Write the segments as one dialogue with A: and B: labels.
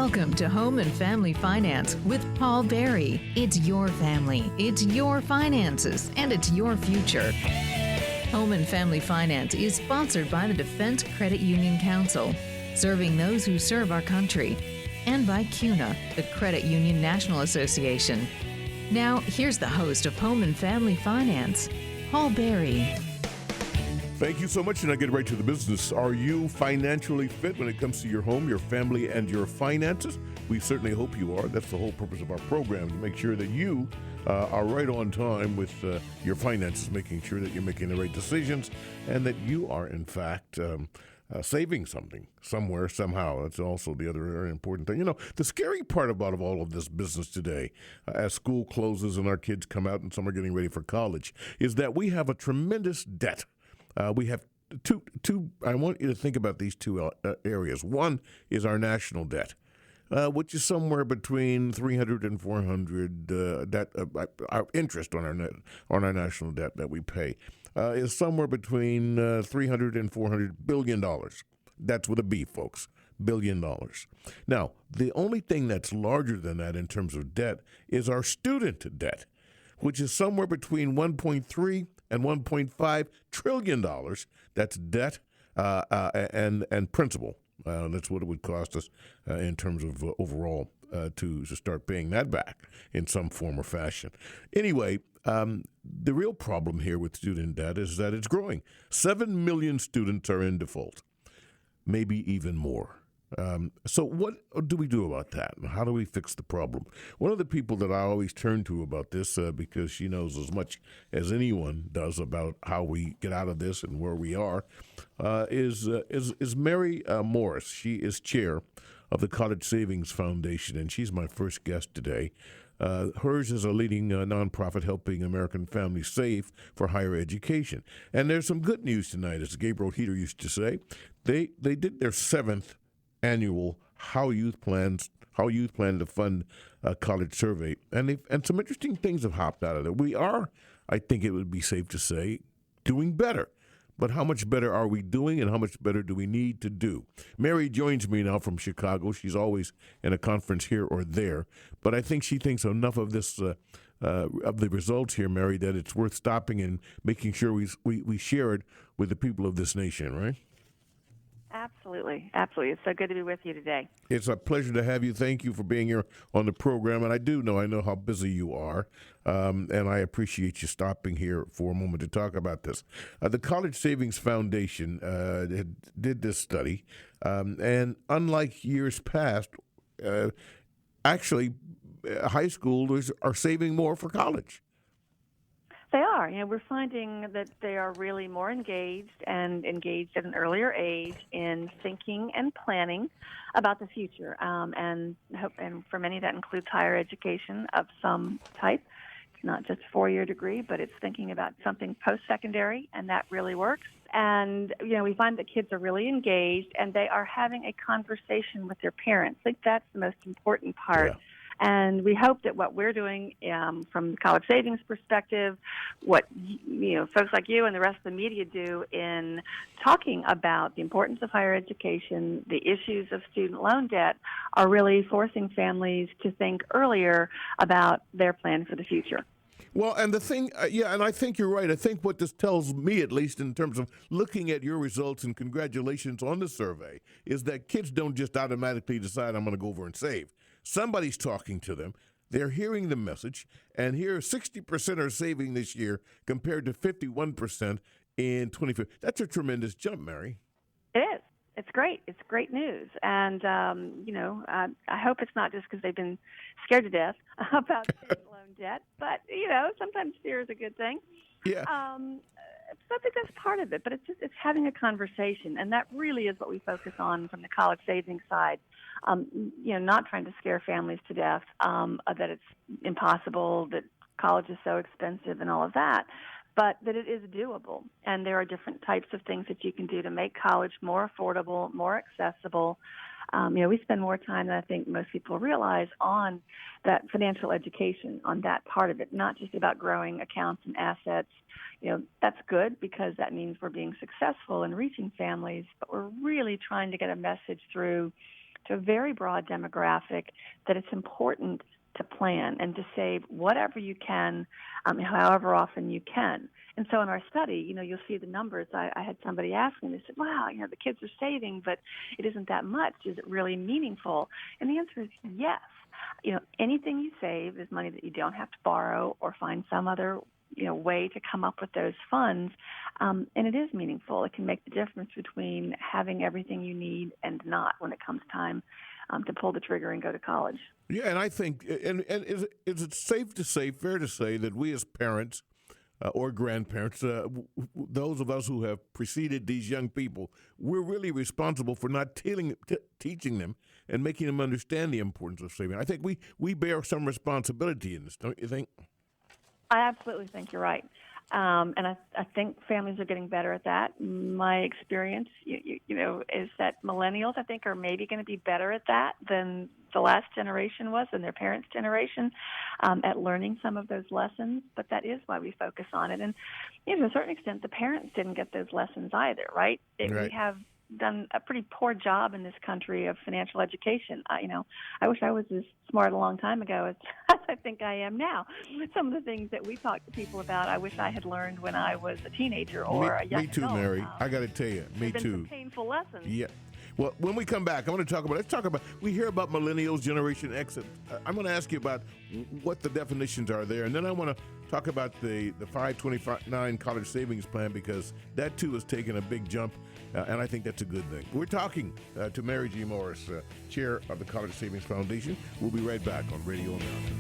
A: Welcome to Home and Family Finance with Paul Berry. It's your family, it's your finances, and it's your future. Home and Family Finance is sponsored by the Defense Credit Union Council, serving those who serve our country, and by CUNA, the Credit Union National Association. Now, here's the host of Home and Family Finance, Paul Berry.
B: Thank you so much, and I get right to the business. Are you financially fit when it comes to your home, your family, and your finances? We certainly hope you are. That's the whole purpose of our program, to make sure that you are right on time with your finances, making sure that you're making the right decisions and that you are, in fact, saving something somewhere, somehow. That's also the other very important thing. You know, the scary part about all of this business today, as school closes and our kids come out and some are getting ready for college, is that we have a tremendous debt. We have two. I want you to think about these two areas. One is our national debt, which is somewhere between 300 and 400. Our interest on our national debt that we pay is somewhere between 300 and 400 billion dollars. That's with a B, folks. $billion. Now, the only thing that's larger than that in terms of debt is our student debt, which is somewhere between 1.3 and $1.5 trillion. That's debt and principal. That's what it would cost us in terms of overall to start paying that back in some form or fashion. Anyway, the real problem here with student debt is that it's growing. 7 million students are in default, maybe even more. So what do we do about that? How do we fix the problem? One of the people that I always turn to about this, because she knows as much as anyone does about how we get out of this and where we are, is Mary Morris. She is chair of the College Savings Foundation, and she's my first guest today. Hers is a leading nonprofit helping American families save for higher education. And there's some good news tonight, as Gabriel Heater used to say. They did their seventh annual How Youth Plan to Fund College Survey, and some interesting things have hopped out of it. We are, I think it would be safe to say, doing better. But how much better are we doing, and how much better do we need to do? Mary joins me now from Chicago. She's always in a conference here or there, but I think she thinks enough of this of the results here, Mary, that it's worth stopping and making sure we share it with the people of this nation, right?
C: Absolutely. Absolutely. It's so good to be with you today.
B: It's a pleasure to have you. Thank you for being here on the program. And I know how busy you are, and I appreciate you stopping here for a moment to talk about this. The College Savings Foundation did this study, and unlike years past, actually, high schoolers are saving more for college.
C: They are. We're finding that they are really more engaged at an earlier age in thinking and planning about the future. And for many, that includes higher education of some type. It's not just a 4-year degree, but it's thinking about something post-secondary, and that really works. And, we find that kids are really engaged, and they are having a conversation with their parents. I think that's the most important part. Yeah. And we hope that what we're doing from the college savings perspective, what folks like you and the rest of the media do in talking about the importance of higher education, the issues of student loan debt, are really forcing families to think earlier about their plan for the future.
B: Well, and the thing, and I think you're right. I think what this tells me, at least in terms of looking at your results, and congratulations on the survey, is that kids don't just automatically decide, I'm going to go over and save. Somebody's talking to them. They're hearing the message, and here 60% are saving this year compared to 51% in 2015. That's a tremendous jump, Mary.
C: It is. It's great. It's great news. And, I hope it's not just because they've been scared to death about student loan debt, but, sometimes fear is a good thing.
B: Yeah.
C: So I think that's part of it, but it's having a conversation, and that really is what we focus on from the college savings side. Not trying to scare families to death, that it's impossible, that college is so expensive and all of that, but that it is doable. And there are different types of things that you can do to make college more affordable, more accessible. We spend more time than I think most people realize on that financial education, on that part of it, not just about growing accounts and assets. That's good because that means we're being successful in reaching families, but we're really trying to get a message through to a very broad demographic that it's important to plan and to save whatever you can, however often you can. And so in our study, you'll see the numbers. I had somebody ask me, they said, wow, the kids are saving, but it isn't that much. Is it really meaningful? And the answer is yes. Anything you save is money that you don't have to borrow or find some other way to come up with those funds, and it is meaningful. It can make the difference between having everything you need and not when it comes time to pull the trigger and go to college.
B: Yeah, and I think, and is it safe to say, fair to say, that we as parents or grandparents, those of us who have preceded these young people, we're really responsible for not teaching them and making them understand the importance of saving. I think we bear some responsibility in this, don't you think?
C: I absolutely think you're right. And I think families are getting better at that. My experience, is that millennials, I think, are maybe going to be better at that than the last generation was and their parents' generation at learning some of those lessons. But that is why we focus on it. And to a certain extent, the parents didn't get those lessons either, right?
B: Right.
C: We have done a pretty poor job in this country of financial education. I wish I was as smart a long time ago as I think I am now. Some of the things that we talk to people about, I wish I had learned when I was a teenager or a young
B: adult. Me too, Mary. I got to tell you, me too.
C: Some painful lessons.
B: Yeah. Well, when we come back, I want to talk about, we hear about millennials, Generation X. I'm going to ask you about what the definitions are there. And then I want to talk about the 529 college savings plan, because that too has taken a big jump. And I think that's a good thing. We're talking to Mary G. Morris, chair of the College Savings Foundation. We'll be right back on Radio America.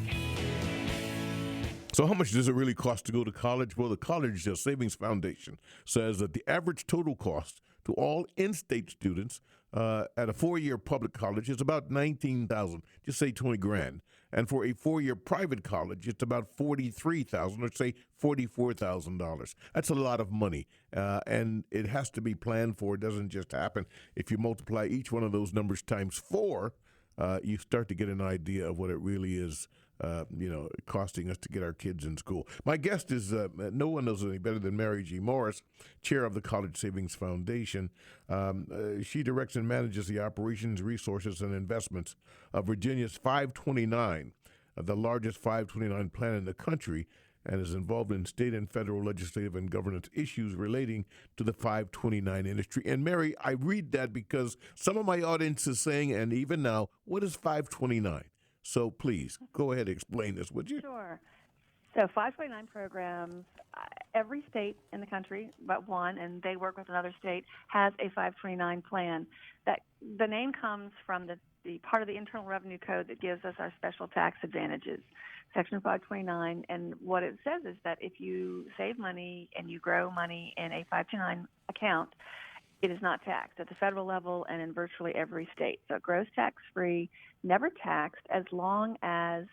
B: So how much does it really cost to go to college? Well, the College Savings Foundation says that the average total cost to all in-state students at a 4-year public college is about $19,000, just say $20,000. And for a 4-year private college, it's about $43,000, or say $44,000. That's a lot of money, and it has to be planned for. It doesn't just happen. If you multiply each one of those numbers times 4, you start to get an idea of what it really is, costing us to get our kids in school. My guest is, no one knows any better than Mary G. Morris, chair of the College Savings Foundation. She directs and manages the operations, resources, and investments of Virginia's 529, the largest 529 plan in the country, and is involved in state and federal legislative and governance issues relating to the 529 industry. And Mary, I read that because some of my audience is saying, and even now, what is 529? So please, go ahead and explain this, would you?
C: Sure. So 529 programs, every state in the country but one, and they work with another state, has a 529 plan. That the name comes from the part of the Internal Revenue Code that gives us our special tax advantages, Section 529. And what it says is that if you save money and you grow money in a 529 account, it is not taxed at the federal level and in virtually every state. So it grows tax-free, never taxed, as long as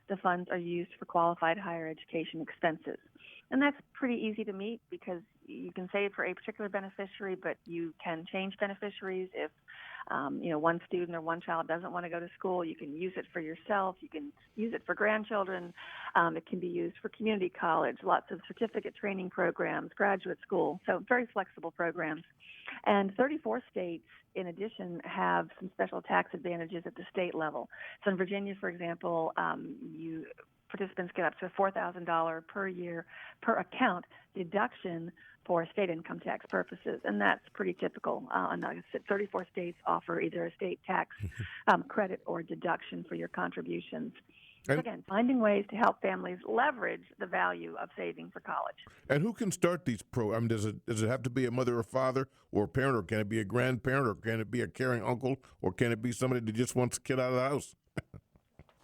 C: the funds are used for qualified higher education expenses. And that's pretty easy to meet because you can save for a particular beneficiary, but you can change beneficiaries if one student or one child doesn't want to go to school. You can use it for yourself. You can use it for grandchildren. It can be used for community college, lots of certificate training programs, graduate school. So very flexible programs. And 34 states, in addition, have some special tax advantages at the state level. So in Virginia, for example, participants get up to $4,000 per year per account deduction for state income tax purposes, and that's pretty typical. And like I said, 34 states offer either a state tax credit or deduction for your contributions. So again, finding ways to help families leverage the value of saving for college.
B: And who can start these programs? Does it have to be a mother or father or a parent, or can it be a grandparent, or can it be a caring uncle, or can it be somebody that just wants a kid out of the house?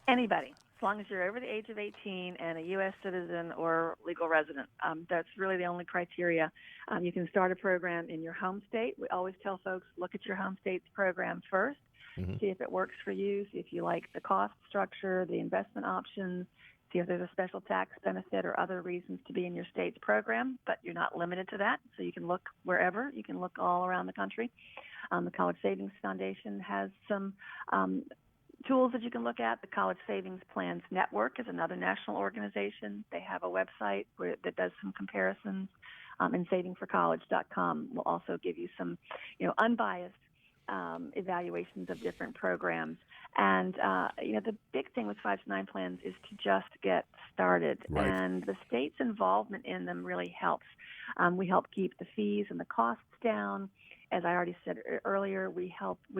C: Anybody, as long as you're over the age of 18 and a U.S. citizen or legal resident. That's really the only criteria. You can start a program in your home state. We always tell folks, look at your home state's program first. Mm-hmm. See if it works for you, see if you like the cost structure, the investment options, see if there's a special tax benefit or other reasons to be in your state's program, but you're not limited to that. So you can look wherever. You can look all around the country. The College Savings Foundation has some tools that you can look at. The College Savings Plans Network is another national organization. They have a website that does some comparisons, and savingforcollege.com will also give you some, unbiased evaluations of different programs. And, the big thing with 5 to 9 plans is to just get started.
B: Right.
C: And the state's involvement in them really helps. We help keep the fees and the costs down. As I already said earlier, we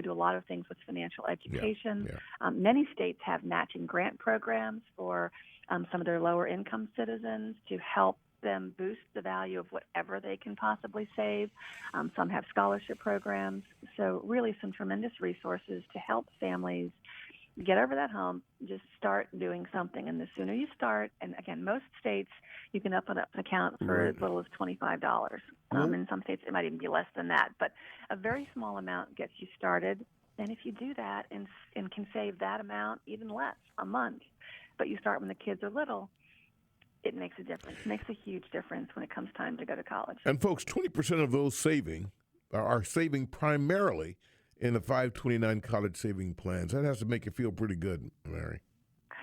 C: do a lot of things with financial education.
B: Yeah.
C: Many states have matching grant programs for some of their lower income citizens to help them boost the value of whatever they can possibly save. Some have scholarship programs. So really some tremendous resources to help families get over that hump, just start doing something. And the sooner you start, and again, most states, you can open up an account for as little as $25. In some states, it might even be less than that. But a very small amount gets you started. And if you do that and can save that amount, even less, a month, but you start when the kids are little, it makes a difference. It makes a huge difference when it comes time to go to college.
B: And folks, 20% of those saving are saving primarily in the 529 college saving plans. That has to make you feel pretty good, Mary.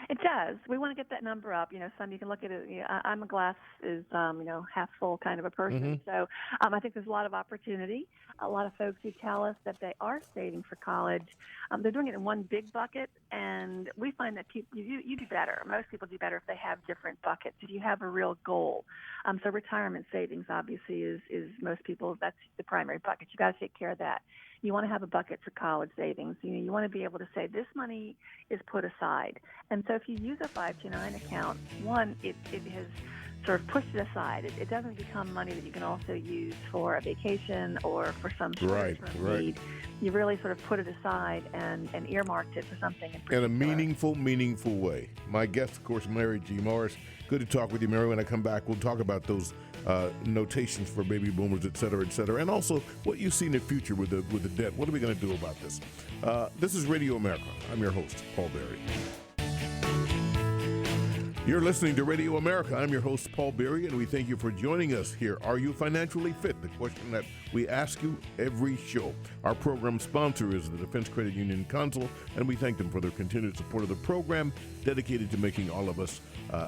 C: It does. We want to get that number up. Some you can look at it. I'm a glass is half full kind of a person.
B: Mm-hmm.
C: So I think there's a lot of opportunity. A lot of folks who tell us that they are saving for college, they're doing it in one big bucket, and we find that you do better. Most people do better if they have different buckets. If you have a real goal. So retirement savings obviously is most people, that's the primary bucket. You got to take care of that. You want to have a bucket for college savings. You want to be able to say this money is put aside. And so if you use a 529 account, one, it has sort of pushed it aside. It doesn't become money that you can also use for a vacation or for some short-term need. You really sort of put it aside and earmarked it for something in particular.
B: In a meaningful way. My guest, of course, Mary G. Morris. Good to talk with you, Mary. When I come back, we'll talk about those notations for baby boomers, et cetera, and also what you see in the future with the debt. What are we going to do about this? This is Radio America. I'm your host, Paul Berry. You're listening to Radio America. I'm your host, Paul Berry, and we thank you for joining us here. Are you financially fit? The question that we ask you every show. Our program sponsor is the Defense Credit Union Council, and we thank them for their continued support of the program, dedicated to making all of us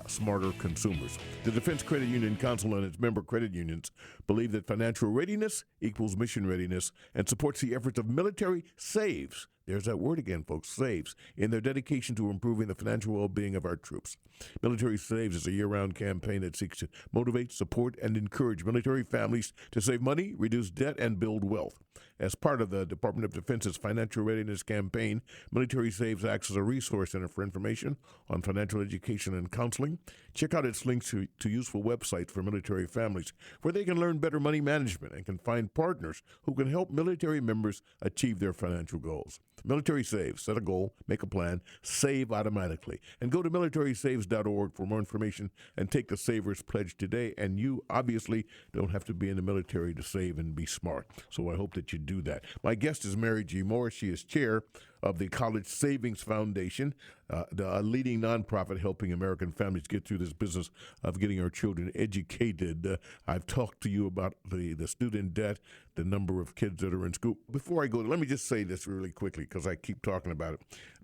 B: smarter consumers. The Defense Credit Union Council and its member credit unions believe that financial readiness equals mission readiness and supports the efforts of military saves. There's that word again, folks, saves, in their dedication to improving the financial well-being of our troops. Military Saves is a year-round campaign that seeks to motivate, support, and encourage military families to save money, reduce debt, and build wealth. As part of the Department of Defense's Financial Readiness Campaign, Military Saves acts as a resource center for information on financial education and counseling. Check out its links to useful websites for military families, where they can learn better money management and can find partners who can help military members achieve their financial goals. Military Saves. Set a goal, make a plan, save automatically. And go to militarysaves.org for more information and take the Savers Pledge today. And you obviously don't have to be in the military to save and be smart. So I hope that you do that. My guest is Mary G. Morris. She is chair of the College Savings Foundation, a leading nonprofit helping American families get through this business of getting our children educated. I've talked to you about the student debt, the number of kids that are in school. Before I go, let me just say this really quickly because I keep talking about it.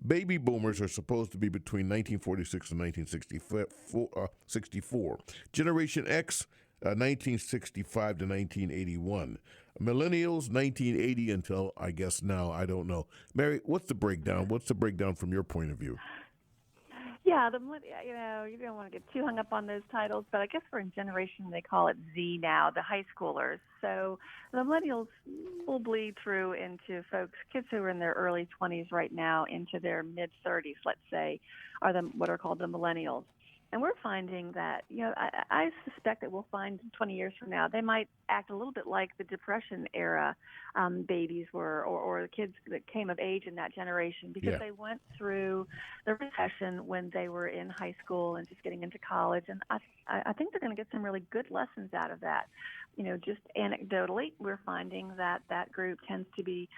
B: Baby boomers are supposed to be between 1946 and 1964. Generation X, 1965 to 1981. Millennials, 1980 until, I guess now, I don't know. Mary, what's the breakdown? What's the breakdown from your point of view?
C: Yeah, you don't want to get too hung up on those titles, but I guess we're in generation, they call it Z now, the high schoolers. So the millennials will bleed through into kids who are in their early 20s right now into their mid-30s, let's say, are what are called the millennials. And we're finding that, I suspect that we'll find 20 years from now, they might act a little bit like the Depression era babies were, or the kids that came of age in that generation, because they went through the recession when they were in high school and just getting into college. And I think they're going to get some really good lessons out of that. Just anecdotally, we're finding that group tends to be,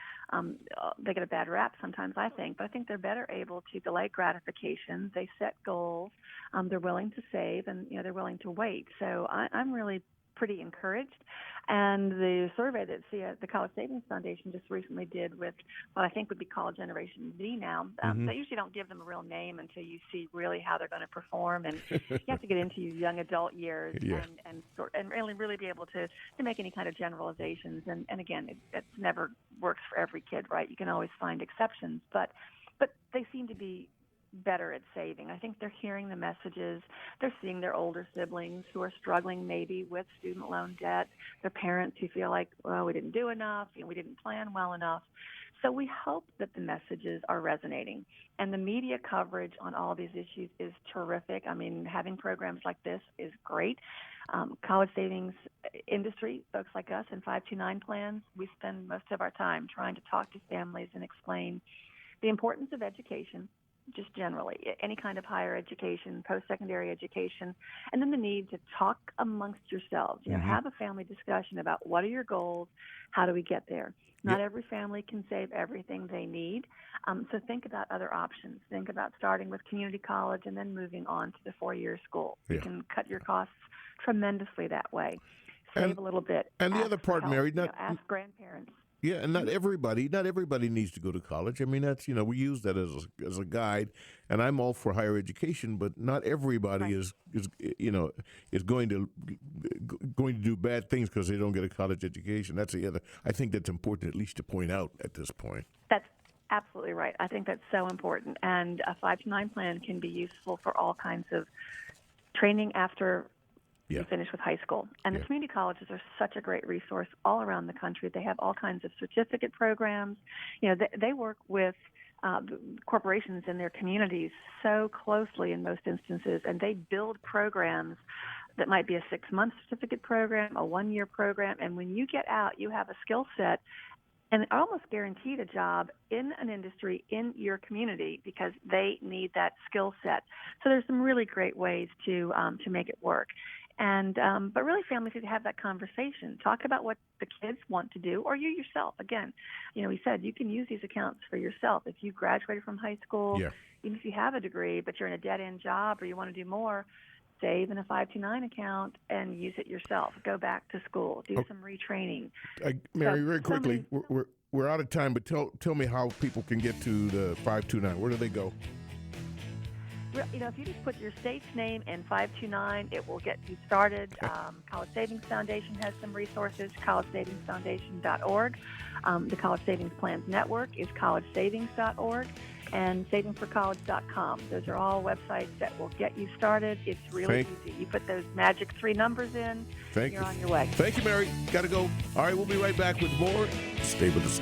C: they get a bad rap sometimes, I think, but I think they're better able to delay gratification. They set goals. They're willing to save, and they're willing to wait. So I'm really pretty encouraged. And the survey that the College Savings Foundation just recently did with what I think would be called Generation Z now, they usually don't give them a real name until you see really how they're going to perform. And you have to get into your young adult years and really be able to make any kind of generalizations. And again, it never works for every kid, right? You can always find exceptions. But they seem to be better at saving. I think they're hearing the messages. They're seeing their older siblings who are struggling maybe with student loan debt, their parents who feel like, well, we didn't do enough, we didn't plan well enough. So we hope that the messages are resonating. And the media coverage on all these issues is terrific. I mean, having programs like this is great. College savings industry, folks like us in 529 plans, we spend most of our time trying to talk to families and explain the importance of education, just generally, any kind of higher education, post-secondary education, and then the need to talk amongst yourselves. Have a family discussion about what are your goals, how do we get there. Not every family can save everything they need, so think about other options. Think about starting with community college and then moving on to the four-year school. You can cut your costs tremendously that way. Save a little bit.
B: And the other part, Mary,
C: ask grandparents.
B: Yeah, and not everybody needs to go to college. I mean, that's we use that as a guide, and I'm all for higher education, but not everybody is going to do bad things because they don't get a college education. That's the other. I think that's important at least to point out at this point.
C: That's absolutely right. I think that's so important, and a 529 plan can be useful for all kinds of training after you finish with high school. And the community colleges are such a great resource all around the country. They have all kinds of certificate programs. They work with corporations in their communities so closely in most instances, and they build programs that might be a 6-month certificate program, a 1-year program. And when you get out, you have a skill set and almost guaranteed a job in an industry in your community because they need that skill set. So there's some really great ways to make it work. And but really, families need to have that conversation. Talk about what the kids want to do, or you yourself. Again, we said you can use these accounts for yourself. If you graduated from high school, even if you have a degree, but you're in a dead-end job or you want to do more, save in a 529 account and use it yourself. Go back to school. Do some retraining.
B: Mary, very quickly, we're out of time, but tell me how people can get to the 529. Where do they go?
C: If you just put your state's name in 529, it will get you started. College Savings Foundation has some resources, collegesavingsfoundation.org. The College Savings Plans Network is collegesavings.org, and savingforcollege.com. Those are all websites that will get you started. It's really easy. You put those magic 3 numbers in, you're on your way.
B: Thank you, Mary. Got to go. All right, we'll be right back with more. Stay with us.